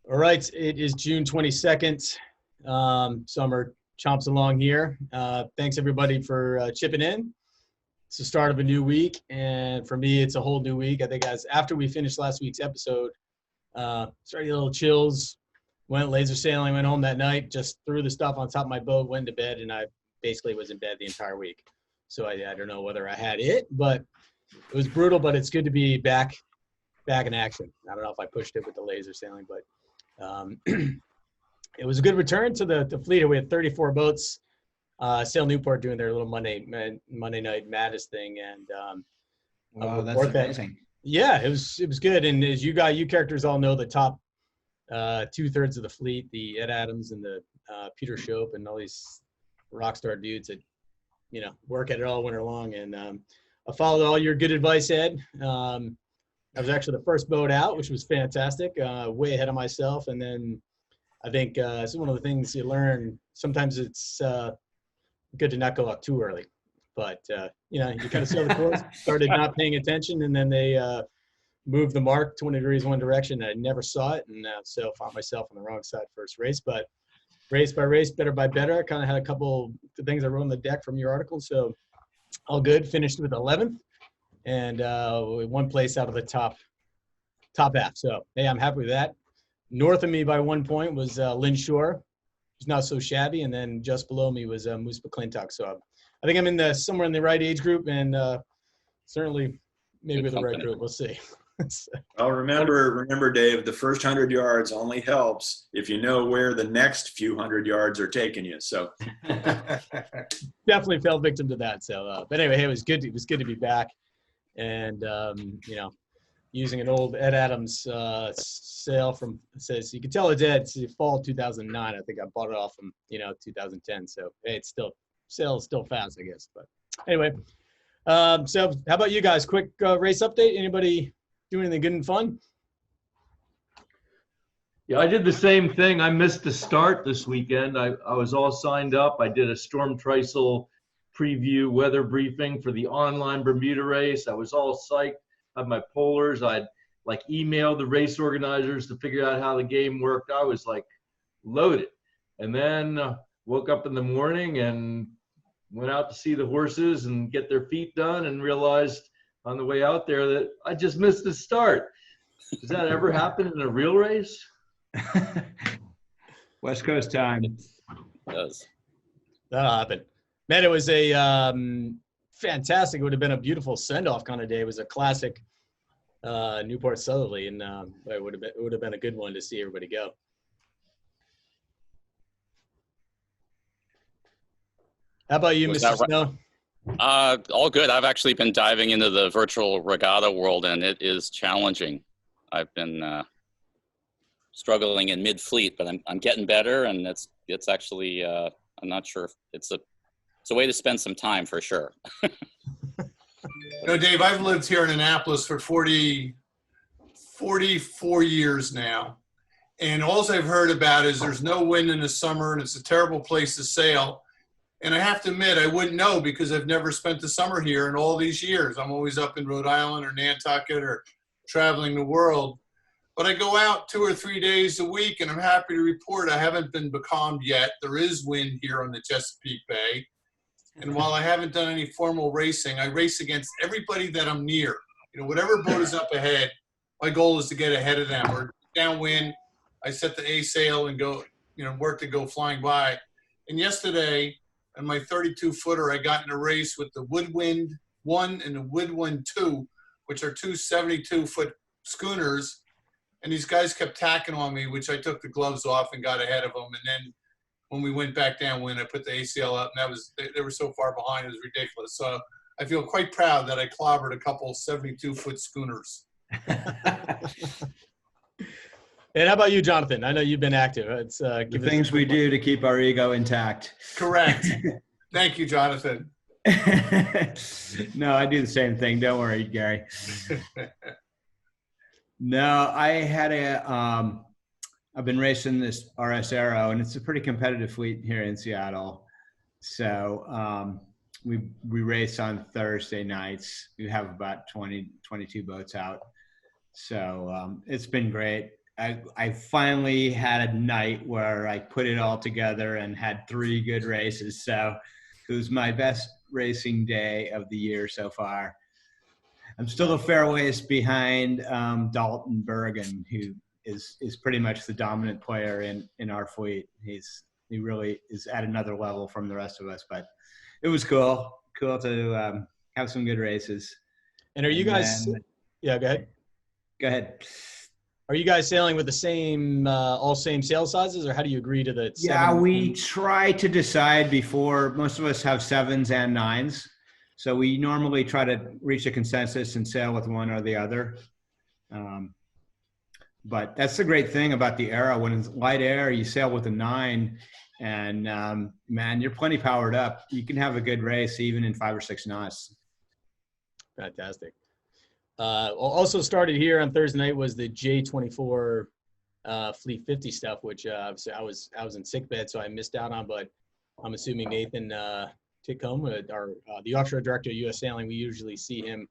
All right, it is June 22nd. Summer chomps along here. Thanks everybody for chipping in. It's the start of a new week, and for me, it's a whole new week. I think after we finished last week's episode, started a little chills, went laser sailing, went home that night, just threw the stuff on top of my boat, went to bed, and I basically was in bed the entire week. So I don't know whether I had it, but it was brutal, but it's good to be back in action. I don't know if I pushed it with the laser sailing, but it was a good return to the fleet. We had 34 boats. Sail Newport doing their little Monday night Madness thing, and wow, that's amazing. Yeah, it was good. And as you characters all know, the top 2/3 of the fleet, the Ed Adams and the Peter Shope and all these rock star dudes that work at it all winter long. And I followed all your good advice, Ed. I was actually the first boat out, which was fantastic, way ahead of myself. And then I think it's one of the things you learn. Sometimes it's good to not go out too early. But, you kind of sail the course, started not paying attention, and then they moved the mark 20 degrees one direction. I never saw it, and so found myself on the wrong side first race. But race by race, better by better. I kind of had a couple of things I wrote on the deck from your article. So all good. Finished with 11th. And one place out of the top half. So, hey, I'm happy with that. North of me by 1 point was Lynn Shore. He's not so shabby. And then just below me was Moose McClintock. So I think I'm in somewhere in the right age group, and certainly maybe with the right group. We'll see. Well, remember, Dave, the first 100 yards only helps if you know where the next few hundred yards are taking you. So definitely fell victim to that. So, but anyway, hey, it was good. It was good to be back. And, using an old Ed Adams sail from, says, you can tell it's Ed, it's fall 2009. I think I bought it off from, 2010. So, hey, it's still fast, I guess. But anyway, so how about you guys? Quick race update. Anybody do anything good and fun? Yeah, I did the same thing. I missed the start this weekend. I was all signed up. I did a storm trysail preview weather briefing for the online Bermuda race. I was all psyched. I had my polars. I'd emailed the race organizers to figure out how the game worked. I was loaded. And then woke up in the morning and went out to see the horses and get their feet done, and realized on the way out there that I just missed the start. Does that ever happen in a real race? West Coast time. It does. That'll happen. Man, it was a fantastic. It would have been a beautiful send-off kind of day. It was a classic Newport Southerly, and it would have been a good one to see everybody go. How about you, Mr. Snow? All good. I've actually been diving into the virtual regatta world, and it is challenging. I've been struggling in mid-fleet, but I'm getting better, and it's actually I'm not sure if it's a way to spend some time for sure. Dave, I've lived here in Annapolis for 44 years now. And all I've heard about is there's no wind in the summer and it's a terrible place to sail. And I have to admit, I wouldn't know because I've never spent the summer here in all these years. I'm always up in Rhode Island or Nantucket or traveling the world. But I go out 2 or 3 days a week, and I'm happy to report I haven't been becalmed yet. There is wind here on the Chesapeake Bay. And while I haven't done any formal racing, I race against everybody that I'm near. Whatever boat is up ahead, my goal is to get ahead of them. Or downwind, I set the A sail and go, work to go flying by. And yesterday, on my 32-footer, I got in a race with the Woodwind 1 and the Woodwind 2, which are two 72-foot schooners. And these guys kept tacking on me, which I took the gloves off and got ahead of them. And then when we went back downwind, I put the ACL up, and they were so far behind, it was ridiculous. So I feel quite proud that I clobbered a couple 72-foot schooners. And how about you, Jonathan? I know you've been active. It's the things we do to keep our ego intact. Correct. Thank you, Jonathan. No, I do the same thing. Don't worry, Gary. No, I had I've been racing this RS Aero, and it's a pretty competitive fleet here in Seattle. So we race on Thursday nights. We have about 22 boats out. So it's been great. I finally had a night where I put it all together and had 3 good races. So it was my best racing day of the year so far. I'm still a fair ways behind Dalton Bergen, who is pretty much the dominant player in our fleet. He really is at another level from the rest of us, but it was cool to have some good races. And are you guys? Yeah, go ahead. Go ahead. Are you guys sailing with the same all same sail sizes, or how do you agree to the? Yeah, we try to decide before. Most of us have 7s and 9s. So we normally try to reach a consensus and sail with one or the other. But that's the great thing about the Arrow. When it's light air, you sail with a 9, and man, you're plenty powered up. You can have a good race even in 5 or 6 knots. Fantastic. Also started here on Thursday night was the J24 Fleet 50 stuff, which I was in sick bed, so I missed out on. But I'm assuming Nathan Titcomb, the offshore director of U.S. Sailing, we usually see him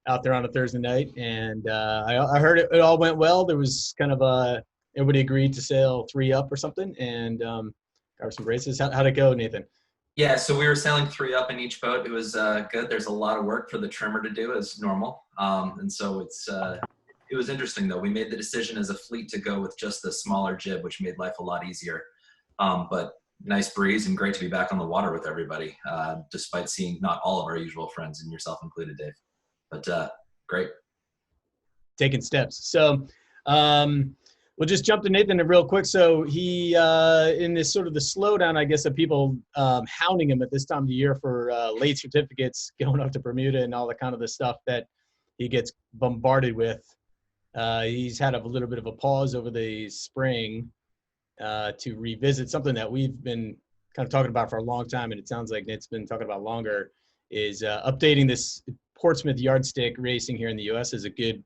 out there on a Thursday night, and I heard it all went well. There was kind of everybody agreed to sail 3 up or something, and got some races. How'd it go, Nathan? Yeah, so we were sailing 3 up in each boat. It was good. There's a lot of work for the trimmer to do as normal, and so it was interesting though. We made the decision as a fleet to go with just the smaller jib, which made life a lot easier. But nice breeze and great to be back on the water with everybody, despite seeing not all of our usual friends, and yourself included, Dave. But great. Taking steps. So we'll just jump to Nathan real quick. So he, in this sort of the slowdown, I guess, of people hounding him at this time of the year for late certificates, going up to Bermuda and all the kind of the stuff that he gets bombarded with. He's had a little bit of a pause over the spring to revisit something that we've been kind of talking about for a long time, and it sounds like Nate's been talking about longer, is updating this Portsmouth Yardstick racing here in the U.S. is a good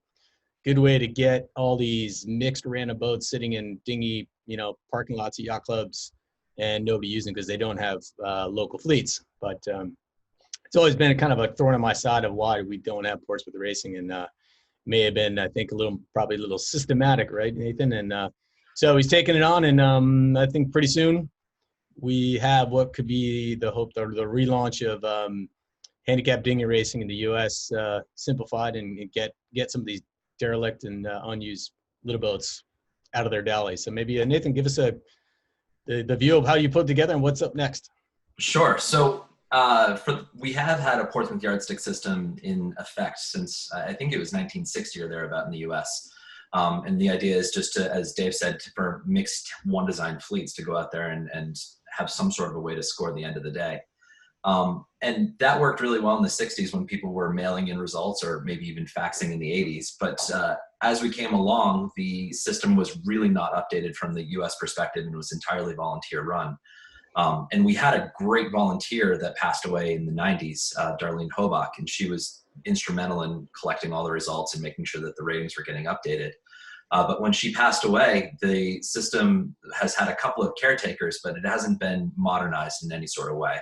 way to get all these mixed random boats sitting in dinghy, parking lots at yacht clubs and nobody using because they don't have local fleets. But it's always been kind of a thorn on my side of why we don't have Portsmouth racing, and may have been, I think, probably a little systematic, right, Nathan? And so he's taking it on, and I think pretty soon we have what could be the hope, or the relaunch of handicap dinghy racing in the U.S. Simplified, and get some of these derelict and unused little boats out of their dally. So maybe Nathan, give us the view of how you put it together and what's up next. Sure. So we have had a Portsmouth Yardstick system in effect since I think it was 1960 or thereabout in the U.S. And the idea is just to, as Dave said, for mixed one design fleets to go out there and have some sort of a way to score the end of the day. And that worked really well in the 60s when people were mailing in results or maybe even faxing in the 80s. But as we came along, the system was really not updated from the US perspective, and it was entirely volunteer run. And we had a great volunteer that passed away in the 90s, Darlene Hobach, and she was instrumental in collecting all the results and making sure that the ratings were getting updated. But when she passed away, the system has had a couple of caretakers, but it hasn't been modernized in any sort of way.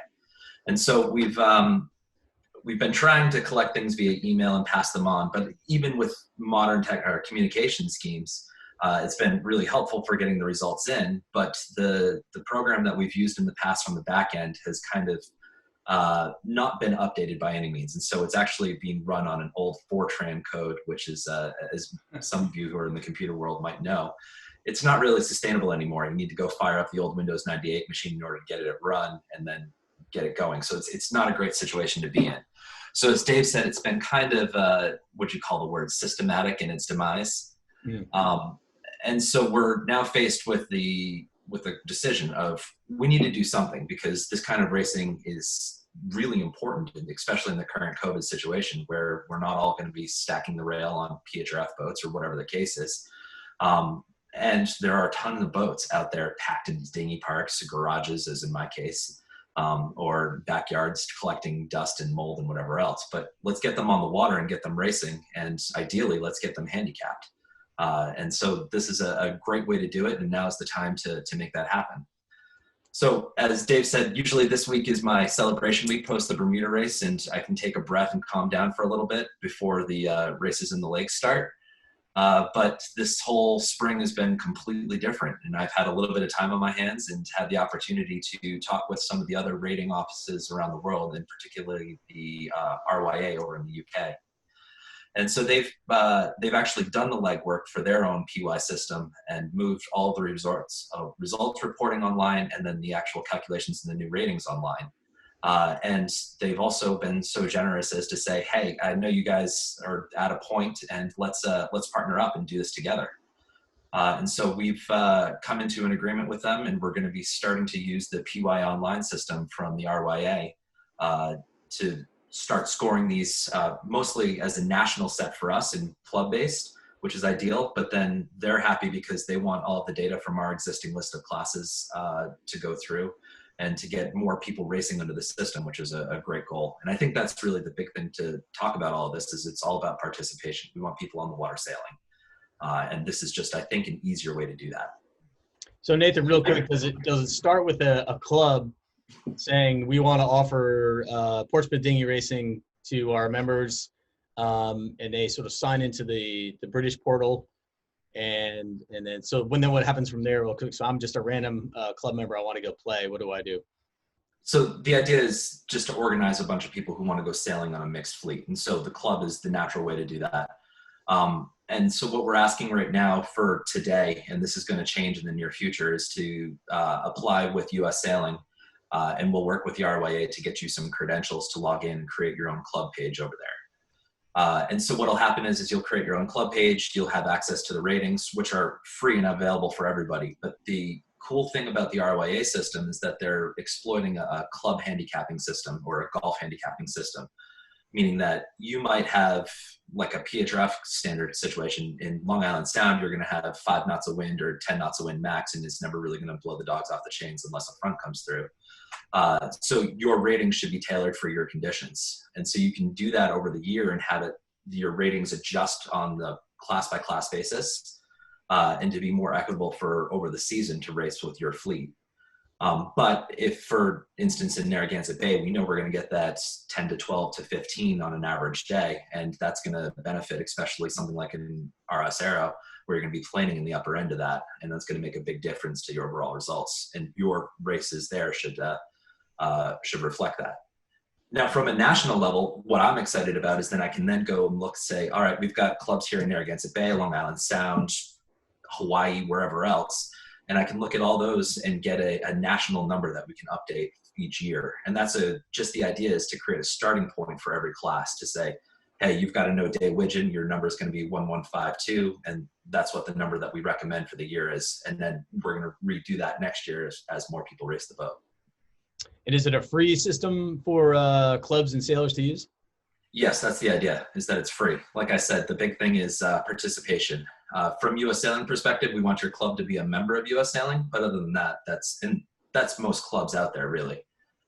And so we've been trying to collect things via email and pass them on, but even with modern communication schemes, it's been really helpful for getting the results in. But the program that we've used in the past from the back end has kind of not been updated by any means. And so it's actually being run on an old Fortran code, which is, as some of you who are in the computer world might know, it's not really sustainable anymore. You need to go fire up the old Windows 98 machine in order to get it to run and then get it going. So it's not a great situation to be in. So as Dave said, it's been kind of what you call the word systematic in its demise. And so we're now faced with the decision of we need to do something, because this kind of racing is really important, especially in the current COVID situation where we're not all going to be stacking the rail on PHRF boats or whatever the case is. And there are a ton of boats out there packed in dinghy parks, garages, as in my case, or backyards collecting dust and mold and whatever else. But let's get them on the water and get them racing. And ideally, let's get them handicapped. And so this is a great way to do it. And now is the time to make that happen. So as Dave said, usually this week is my celebration week post the Bermuda race, and I can take a breath and calm down for a little bit before the races in the lake start. But this whole spring has been completely different, and I've had a little bit of time on my hands and had the opportunity to talk with some of the other rating offices around the world, and particularly the RYA over in the UK. And so they've actually done the legwork for their own PY system and moved all the results reporting online, and then the actual calculations and the new ratings online. And they've also been so generous as to say, hey, I know you guys are at a point, and let's partner up and do this together. And so we've come into an agreement with them, and we're going to be starting to use the PY online system from the RYA to start scoring these mostly as a national set for us and club-based, which is ideal. But then they're happy because they want all of the data from our existing list of classes to go through, and to get more people racing under the system, which is a great goal. And I think that's really the big thing to talk about all of this, is it's all about participation. We want people on the water sailing. And this is just, I think, an easier way to do that. So Nathan, real quick, does it start with a club saying we want to offer Portsmouth dinghy racing to our members, and they sort of sign into the British portal, and then what happens from there? Real quick, so I'm just a random club member. I want to go play. What do I do? So the idea is just to organize a bunch of people who want to go sailing on a mixed fleet, and so the club is the natural way to do that. And so what we're asking right now for today, and this is going to change in the near future, is to apply with US Sailing, and we'll work with the RYA to get you some credentials to log in and create your own club page over there. And so what'll happen is you'll create your own club page, you'll have access to the ratings, which are free and available for everybody. But the cool thing about the RYA system is that they're exploiting a club handicapping system, or a golf handicapping system, meaning that you might have like a PHRF standard situation in Long Island Sound. You're going to have 5 knots of wind or 10 knots of wind max, and it's never really going to blow the dogs off the chains unless a front comes through. So your rating should be tailored for your conditions. And so you can do that over the year and have your ratings adjust on the class by class basis, and to be more equitable for over the season to race with your fleet. But if, for instance, in Narragansett Bay, we know we're going to get that 10 to 12 to 15 on an average day, and that's going to benefit especially something like an RS Aero, where you're going to be planing in the upper end of that, and that's going to make a big difference to your overall results. And your races there should reflect that. Now, from a national level, what I'm excited about is then I can then go and look, say, all right, we've got clubs here in Narragansett Bay, Long Island Sound, Hawaii, wherever else. And I can look at all those and get a national number that we can update each year. And that's just the idea is to create a starting point for every class to say, hey, you've got a no-day widgeon, your number is going to be 1152, and that's what the number that we recommend for the year is. And then we're going to redo that next year as more people race the boat. And is it a free system for clubs and sailors to use? Yes, that's the idea, is that it's free. Like I said, the big thing is participation. From US Sailing perspective, we want your club to be a member of US Sailing, but other than that, that's most clubs out there, really.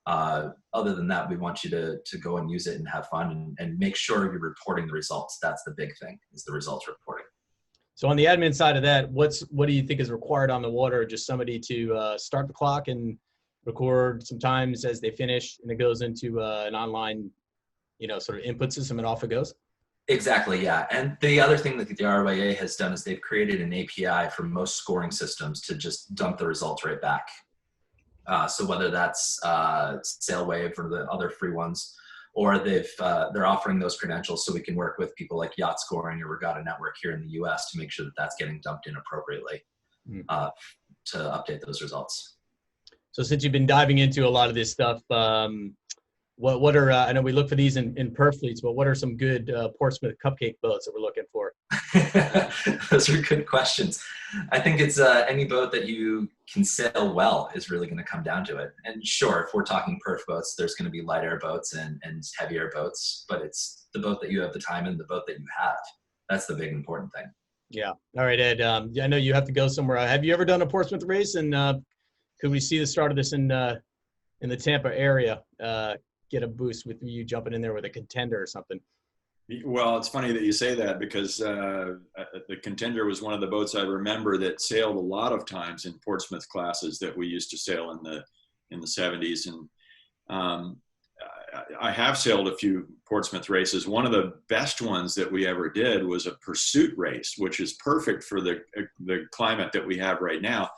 Other than that, we want you to go and use it and have fun and make sure you're reporting the results. That's the big thing, is the results reporting. So on the admin side of that, what do you think is required on the water? Just somebody to start the clock and record some times as they finish, and it goes into an online, sort of input system, and off it goes? Exactly, yeah. And the other thing that the RYA has done is they've created an API for most scoring systems to just dump the results right back. So whether that's Sailwave or the other free ones, or they're offering those credentials so we can work with people like Yacht Scoring or Regatta Network here in the US to make sure that that's getting dumped in appropriately to update those results. So since you've been diving into a lot of this stuff, what are, I know we look for these in perf fleets, but what are some good Portsmouth cupcake boats that we're looking for? Those are good questions. I think it's any boat that you can sail well is really going to come down to it. And sure, if we're talking perf boats, there's going to be light air boats and heavier boats, but it's the boat that you have the time and the boat that you have. That's the big important thing. Yeah. All right, Ed. I know you have to go somewhere. Have you ever done a Portsmouth race? And could we see the start of this in the Tampa area? Get a boost with you jumping in there with a contender or something. Well, it's funny that you say that, because the contender was one of the boats I remember that sailed a lot of times in Portsmouth classes that we used to sail in the 70s. And I have sailed a few Portsmouth races. One of the best ones that we ever did was a pursuit race, which is perfect for the climate that we have right now,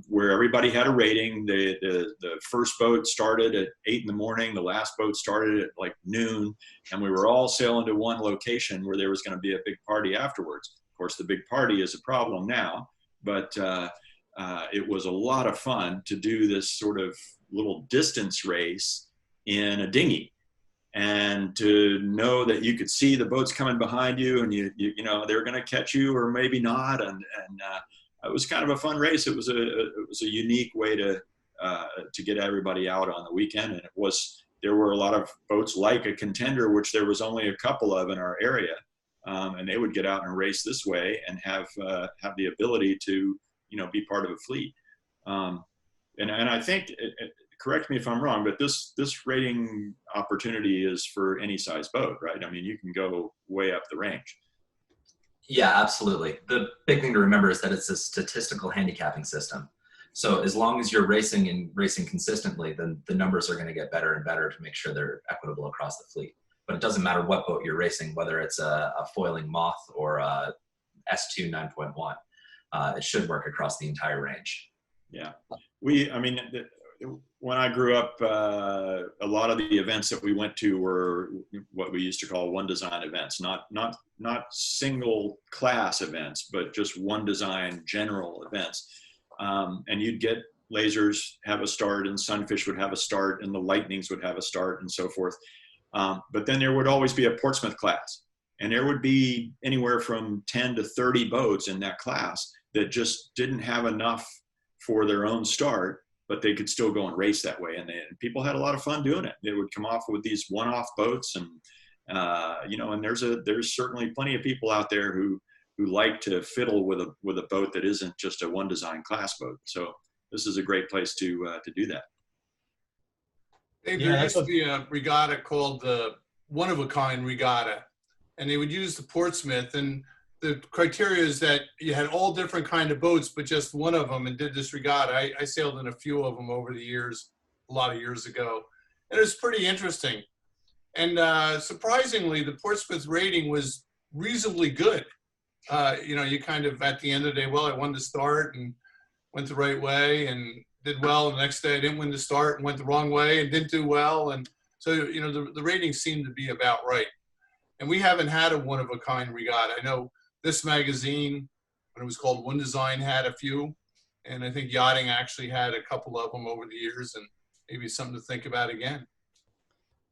where everybody had a rating. The first boat started at 8 in the morning. The last boat started at like noon, and we were all sailing to one location where there was going to be a big party afterwards. Of course, the big party is a problem now, but it was a lot of fun to do this sort of little distance race in a dinghy, and to know that you could see the boats coming behind you, and you know they're going to catch you or maybe not, and it was kind of a fun race. It was a unique way to get everybody out on the weekend, and there were a lot of boats like a Contender, which there was only a couple of in our area, and they would get out and race this way and have the ability to be part of a fleet. And I think, correct me if I'm wrong, but this rating opportunity is for any size boat, right? I mean, you can go way up the range. Yeah, absolutely. The big thing to remember is that it's a statistical handicapping system. So as long as you're racing consistently, then the numbers are going to get better and better to make sure they're equitable across the fleet. But it doesn't matter what boat you're racing, whether it's a foiling Moth or a S2 9.1. It should work across the entire range. Yeah. When I grew up, a lot of the events that we went to were what we used to call one design events, not single class events, but just one design general events. And you'd get lasers have a start, and Sunfish would have a start, and the Lightnings would have a start, and so forth. But then there would always be a Portsmouth class, and there would be anywhere from 10 to 30 boats in that class that just didn't have enough for their own start, but they could still go and race that way. And people had a lot of fun doing it. They would come off with these one-off boats, and and there's certainly plenty of people out there who like to fiddle with a boat that isn't just a one design class boat. So this is a great place to do that. Dave, there used to be a regatta called the One of a Kind Regatta, and they would use the Portsmouth, and the criteria is that you had all different kind of boats, but just one of them, and did this regatta. I sailed in a few of them over the years, a lot of years ago, and it was pretty interesting. And surprisingly, the Portsmouth rating was reasonably good. You kind of, at the end of the day, well, I won the start and went the right way and did well. The next day I didn't win the start and went the wrong way and didn't do well. And so, the ratings seemed to be about right. And we haven't had a one-of-a-kind regatta. I know this magazine, when it was called One Design, had a few. And I think Yachting actually had a couple of them over the years, and maybe something to think about again.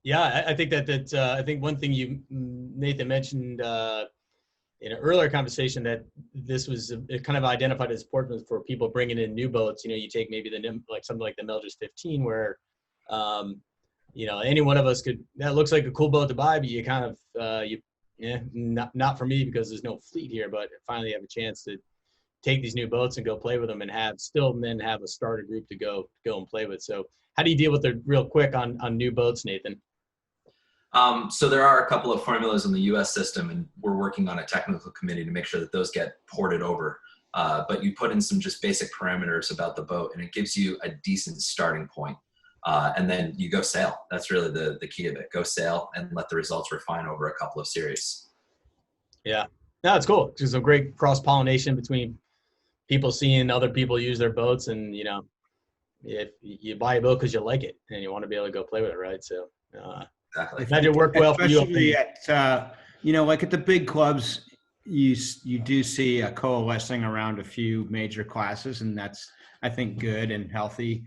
Yeah, I think I think one thing Nathan mentioned in an earlier conversation, that this was kind of identified as Portsmouth for people bringing in new boats. You take maybe something like the Melgis 15, where any one of us that looks like a cool boat to buy, but you kind of not for me because there's no fleet here, but finally have a chance to take these new boats and go play with them, and have a starter group to go and play with. So how do you deal with it real quick on new boats, Nathan? So there are a couple of formulas in the US system, and we're working on a technical committee to make sure that those get ported over. But you put in some just basic parameters about the boat, and it gives you a decent starting point. And then you go sail. That's really the key of it. Go sail and let the results refine over a couple of series. Yeah, no, it's cool. There's a great cross-pollination between people seeing other people use their boats, and if you buy a boat because you like it and you want to be able to go play with it, right? So exactly. That did work well for you. Like at the big clubs, you do see a coalescing around a few major classes, and that's, I think, good and healthy.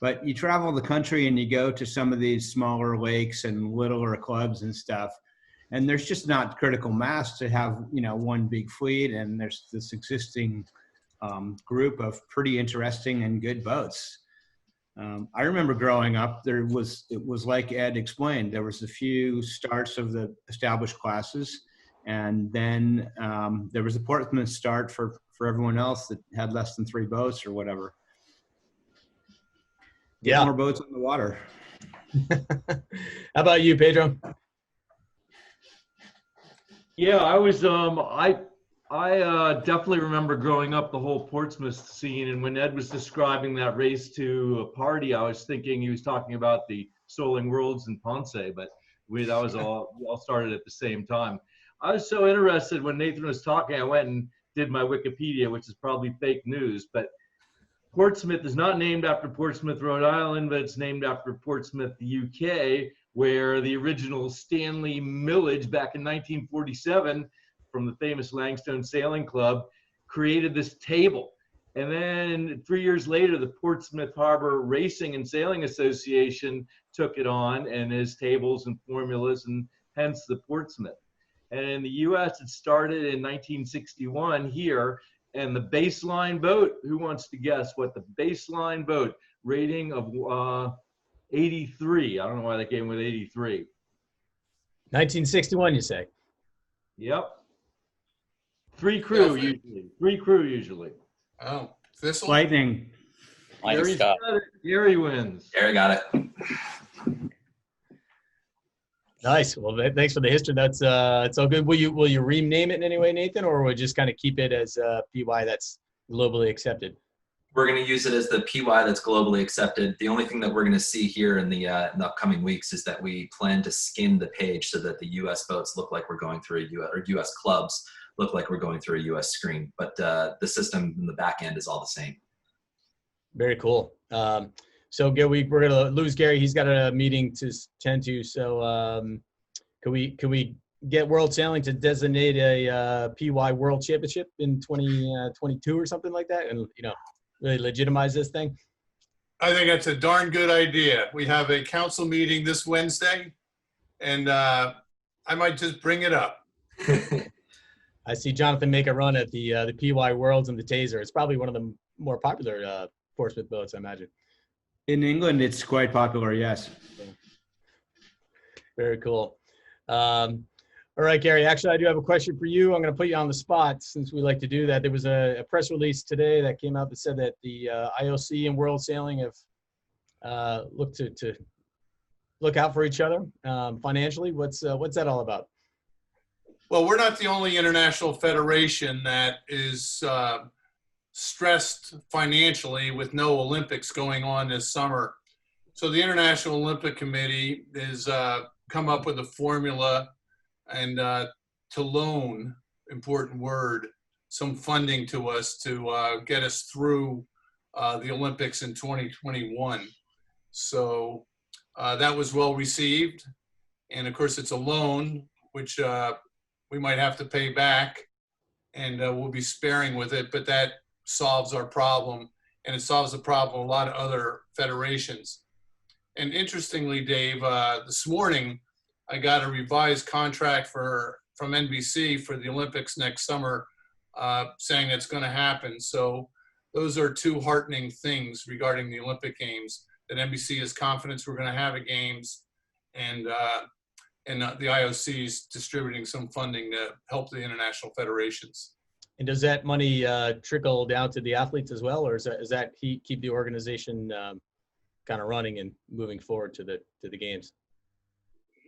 But you travel the country and you go to some of these smaller lakes and littler clubs and stuff, and there's just not critical mass to have, one big fleet, and there's this existing group of pretty interesting and good boats. I remember growing up, it was like Ed explained, there was a few starts of the established classes, and then there was a Portsmouth start for everyone else that had less than 3 boats or whatever. Get more boats on the water. How about you, Pedro? Yeah, I was I definitely remember growing up the whole Portsmouth scene, and when Ed was describing that race to a party, I was thinking he was talking about the Soling Worlds in Ponce, but we all started at the same time. I was so interested when Nathan was talking, I went and did my Wikipedia, which is probably fake news, but Portsmouth is not named after Portsmouth, Rhode Island, but it's named after Portsmouth, UK, where the original Stanley Millage back in 1947 from the famous Langstone Sailing Club created this table. And then 3 years later, the Portsmouth Harbor Racing and Sailing Association took it on and has tables and formulas, and hence the Portsmouth. And in the US, it started in 1961 here. And the baseline boat, who wants to guess what the baseline boat rating of 83? I don't know why they came with 83. 1961, you say? Yep. Three crew usually. Oh, Thistle? Lightning. Mike Gary's Scott. got it. Gary wins. Gary got it. Nice. Well, thanks for the history. That's it's all good. Will you rename it in any way, Nathan, or will we just kind of keep it as PY that's globally accepted? We're going to use it as the PY that's globally accepted. The only thing that we're going to see here in the upcoming weeks is that we plan to skin the page so that the U.S. boats look like we're going through a U.S. or U.S. clubs look like we're going through a U.S. screen. But the system in the back end is all the same. Very cool. So we're gonna lose Gary. He's got a meeting to tend to. So can we get World Sailing to designate a PY World Championship in 2022 or something like that, and really legitimize this thing? I think that's a darn good idea. We have a council meeting this Wednesday, and I might just bring it up. I see Jonathan make a run at the PY Worlds and the Taser. It's probably one of the more popular Portsmouth boats, I imagine. In England, it's quite popular, yes. Very cool. All right, Gary, actually, I do have a question for you. I'm going to put you on the spot since we like to do that. There was a press release today that came out that said that the IOC and World Sailing have looked to look out for each other financially. What's that all about? Well, we're not the only international federation that is stressed financially with no Olympics going on this summer. So the International Olympic Committee has come up with a formula and to loan, important word, some funding to us to get us through the Olympics in 2021. So that was well received. And of course it's a loan, which we might have to pay back, and we'll be sparing with it, but that solves our problem, and it solves the problem of a lot of other federations. And interestingly, Dave, this morning I got a revised contract from NBC for the Olympics next summer, saying it's going to happen. So those are two heartening things regarding the Olympic Games, that NBC has confidence we're going to have a games, and the IOC is distributing some funding to help the international federations. And does that money trickle down to the athletes as well, or is that keep the organization kind of running and moving forward to the games?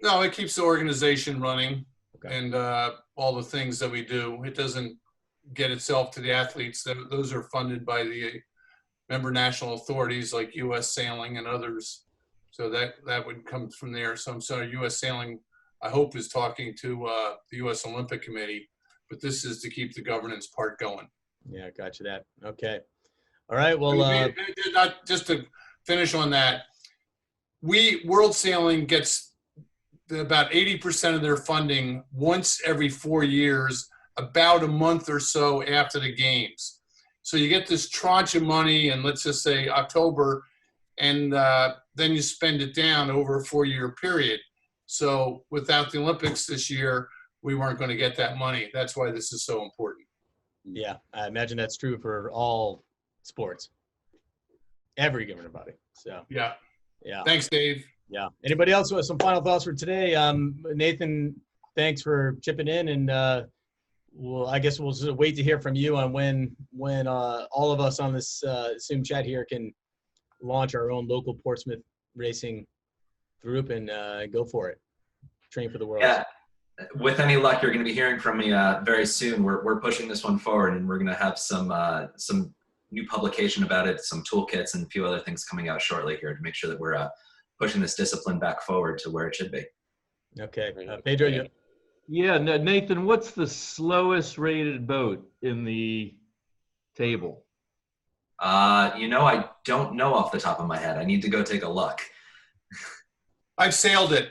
No, it keeps the organization running. Okay. And all the things that we do. It doesn't get itself to the athletes. Those are funded by the member national authorities like U.S. Sailing and others. So that would come from there. So I'm sorry, U.S. Sailing, I hope, is talking to the U.S. Olympic Committee, but this is to keep the governance part going. Yeah, got you that. Okay. All right. Well, not just to finish on that, World Sailing gets about 80% of their funding once every 4 years, about a month or so after the games. So you get this tranche of money, and let's just say October, and then you spend it down over a 4-year period. So without the Olympics this year, we weren't going to get that money. That's why this is so important. yeah, I imagine that's true for all sports, every governing body. So Yeah. yeah. Thanks, Dave. Yeah. Anybody else with some final thoughts for today? Nathan, thanks for chipping in, and I guess we'll just wait to hear from you on when all of us on this Zoom chat here can launch our own local Portsmouth racing group and go for it. Train for the world. Yeah. With any luck, you're going to be hearing from me very soon. We're pushing this one forward, and we're going to have some new publication about it, some toolkits, and a few other things coming out shortly here to make sure that we're pushing this discipline back forward to where it should be. Okay, Pedro, Yeah, Nathan, what's the slowest rated boat in the table? I don't know off the top of my head. I need to go take a look. I've sailed it.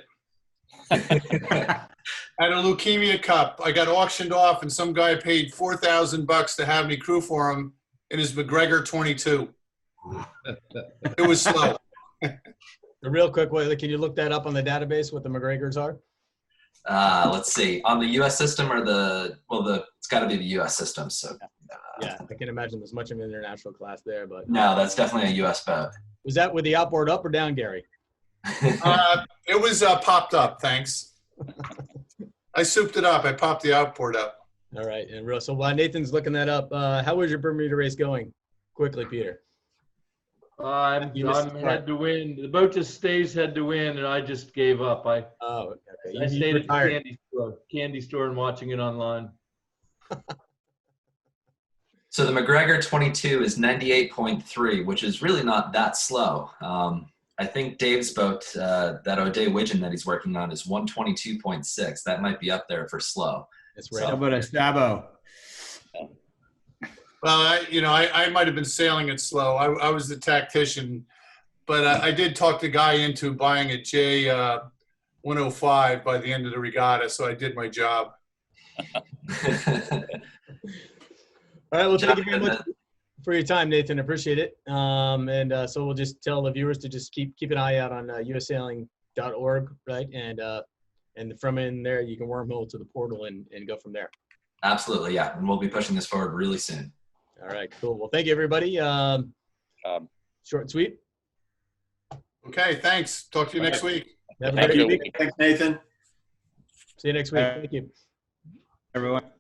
At a Leukemia Cup, I got auctioned off, and some guy paid $4,000 to have me crew for him in his McGregor 22. It was slow. a real quick way, can you look that up on the database, what the McGregors are? Let's see. On the U.S. system or it's got to be the U.S. system. So Yeah, I can imagine there's much of an international class there, but. no, that's definitely a U.S. boat. Was that with the outboard up or down, Gary? It was popped up, thanks. I souped it up. I popped the outboard up. All right, and real. So while Nathan's looking that up, how was your Bermuda race going? Quickly, Peter. I'm You missed the head to win. The boat just stays head to win, and I just gave up. I Okay. stayed at the candy store and watching it online. So the McGregor 22 is 98.3, which is really not that slow. I think Dave's boat, that O'Day Widgeon that he's working on, is 122.6. That might be up there for slow. That's right. How about a Sabo? Well, I might have been sailing it slow. I was the tactician, but I did talk the guy into buying a J 105 by the end of the regatta, so I did my job. All right, well, thank you very much for your time, Nathan. Appreciate it. So we'll just tell the viewers to just keep an eye out on ussailing.org, right? And from in there, you can wormhole to the portal and go from there. Absolutely, yeah. And we'll be pushing this forward really soon. All right, cool. Well, thank you, everybody. Short and sweet. Okay, thanks. Talk to you next week. Have a Thank great you. week. Thanks, Nathan. See you next week. Thank you. Everyone.